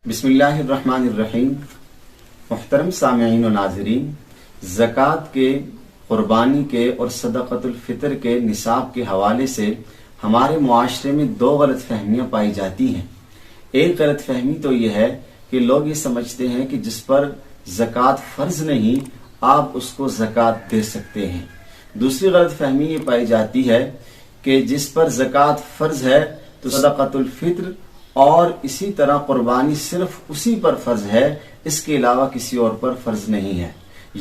بسم اللہ الرحمن الرحیم۔ محترم سامعین و ناظرین، زکوٰۃ کے، قربانی کے اور صدقۃ الفطر کے نصاب کے حوالے سے ہمارے معاشرے میں دو غلط فہمیاں پائی جاتی ہیں۔ ایک غلط فہمی تو یہ ہے کہ لوگ یہ سمجھتے ہیں کہ جس پر زکوٰۃ فرض نہیں آپ اس کو زکوٰۃ دے سکتے ہیں۔ دوسری غلط فہمی یہ پائی جاتی ہے کہ جس پر زکوٰۃ فرض ہے تو صدقۃ الفطر اور اسی طرح قربانی صرف اسی پر فرض ہے، اس کے علاوہ کسی اور پر فرض نہیں ہے۔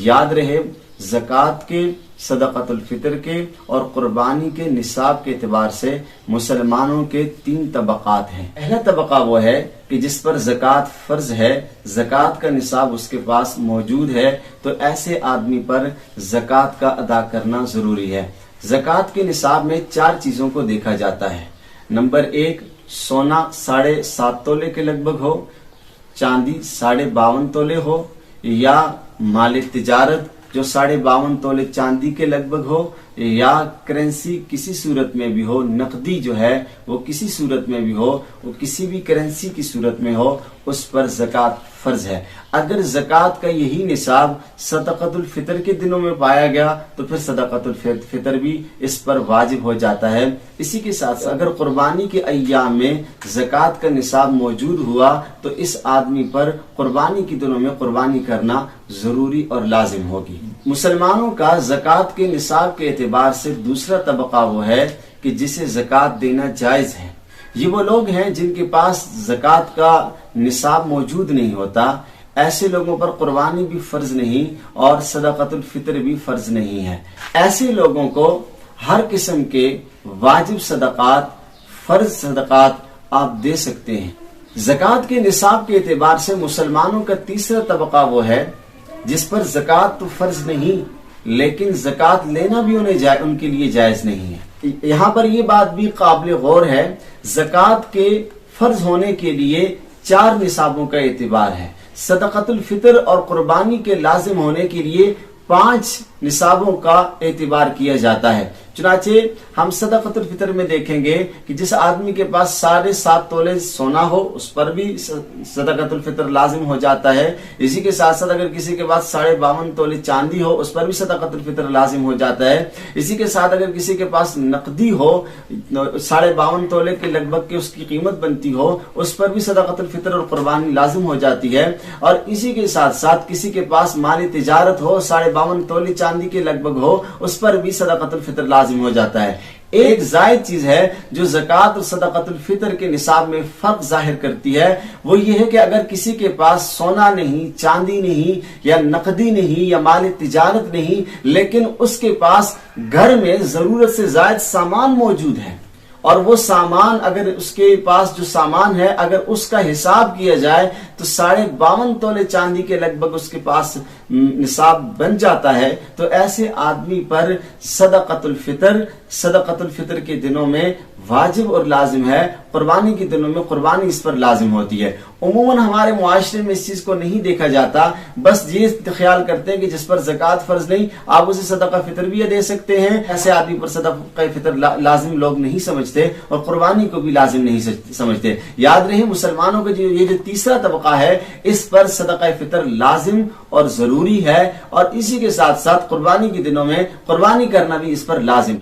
یاد رہے، زکوٰۃ کے، صدقۃ الفطر کے اور قربانی کے نصاب کے اعتبار سے مسلمانوں کے تین طبقات ہیں۔ پہلا طبقہ وہ ہے کہ جس پر زکوٰۃ فرض ہے، زکوٰۃ کا نصاب اس کے پاس موجود ہے، تو ایسے آدمی پر زکوٰۃ کا ادا کرنا ضروری ہے۔ زکوٰۃ کے نصاب میں چار چیزوں کو دیکھا جاتا ہے۔ نمبر ایک، سونا 7.5 تولے کے لگ بھگ ہو، چاندی 52.5 تولے ہو، یا مال تجارت جو 52.5 تولے چاندی کے لگ بھگ ہو، یا کرنسی کسی صورت میں بھی ہو، نقدی جو ہے وہ کسی صورت میں بھی ہو، وہ کسی بھی کرنسی کی صورت میں ہو، اس پر زکوٰۃ فرض ہے۔ اگر زکوٰۃ کا یہی نصاب صدقۃ الفطر کے دنوں میں پایا گیا تو پھر صدقۃ الفطر بھی اس پر واجب ہو جاتا ہے۔ اسی کے ساتھ اگر قربانی کے ایام میں زکوٰۃ کا نصاب موجود ہوا تو اس آدمی پر قربانی کے دنوں میں قربانی کرنا ضروری اور لازم ہوگی۔ مسلمانوں کا زکوٰۃ کے نصاب کے اعتبار سے دوسرا طبقہ وہ ہے کہ جسے زکوٰۃ دینا جائز ہے۔ یہ وہ لوگ ہیں جن کے پاس زکوٰۃ کا نصاب موجود نہیں ہوتا، ایسے لوگوں پر قربانی بھی فرض نہیں اور صدقۃ الفطر بھی فرض نہیں ہے۔ ایسے لوگوں کو ہر قسم کے واجب صدقات، فرض صدقات آپ دے سکتے ہیں۔ زکوٰۃ کے نصاب کے اعتبار سے مسلمانوں کا تیسرا طبقہ وہ ہے جس پر زکوٰۃ تو فرض نہیں لیکن زکوٰۃ لینا بھی ان کے لیے جائز نہیں ہے۔ یہاں پر یہ بات بھی قابل غور ہے، زکوٰۃ کے فرض ہونے کے لیے 4 نصابوں کا اعتبار ہے، صدقۃ الفطر اور قربانی کے لازم ہونے کے لیے 5 نصابوں کا اعتبار کیا جاتا ہے۔ چنانچہ ہم صدقۃ الفطر میں دیکھیں گے کہ جس آدمی کے پاس 7.5 تولے سونا ہو اس پر بھی صدقۃ الفطر لازم ہو جاتا ہے۔ اسی کے ساتھ ساتھ اگر کسی کے پاس 52.5 تولے چاندی ہو اس پر بھی صدقۃ الفطر لازم ہو جاتا ہے۔ اسی کے ساتھ اگر کسی کے پاس نقدی ہو 52.5 تولے کے لگ بھگ کی اس کی قیمت بنتی ہو اس پر بھی صدقۃ الفطر اور قربانی لازم ہو جاتی ہے۔ اور اسی کے ساتھ ساتھ کسی کے پاس مال تجارت ہو 52.5 تولے چاندی کے لگ بھگ ہو اس پر بھی صدقۃ الفطر لازم ہو جاتا ہے۔ ایک زائد چیز ہے جو زکوٰۃ اور صدقۃ الفطر کے نصاب میں فرق ظاہر کرتی ہے، وہ یہ ہے کہ اگر کسی کے پاس سونا نہیں، چاندی نہیں، یا نقدی نہیں، یا مال تجارت نہیں، لیکن اس کے پاس گھر میں ضرورت سے زائد سامان موجود ہے، اور وہ سامان اگر اس کے پاس جو سامان ہے اگر اس کا حساب کیا جائے تو 52.5 تولے چاندی کے لگ بھگ اس کے پاس نصاب بن جاتا ہے، تو ایسے آدمی پر صدقۃ الفطر کے دنوں میں واجب اور لازم ہے، قربانی کے دنوں میں قربانی اس پر لازم ہوتی ہے۔ عموماً ہمارے معاشرے میں اس چیز کو نہیں دیکھا جاتا، بس یہ خیال کرتے ہیں کہ جس پر زکوٰۃ فرض نہیں آپ اسے صدقہ فطر بھی دے سکتے ہیں، ایسے آدمی پر صدقہ فطر لازم لوگ نہیں سمجھتے اور قربانی کو بھی لازم نہیں سمجھتے۔ یاد رہے، مسلمانوں کا یہ جو تیسرا طبقہ ہے اس پر صدقہ فطر لازم اور ضروری ہے، اور اسی کے ساتھ ساتھ قربانی کے دنوں میں قربانی کرنا بھی اس پر لازم ہے۔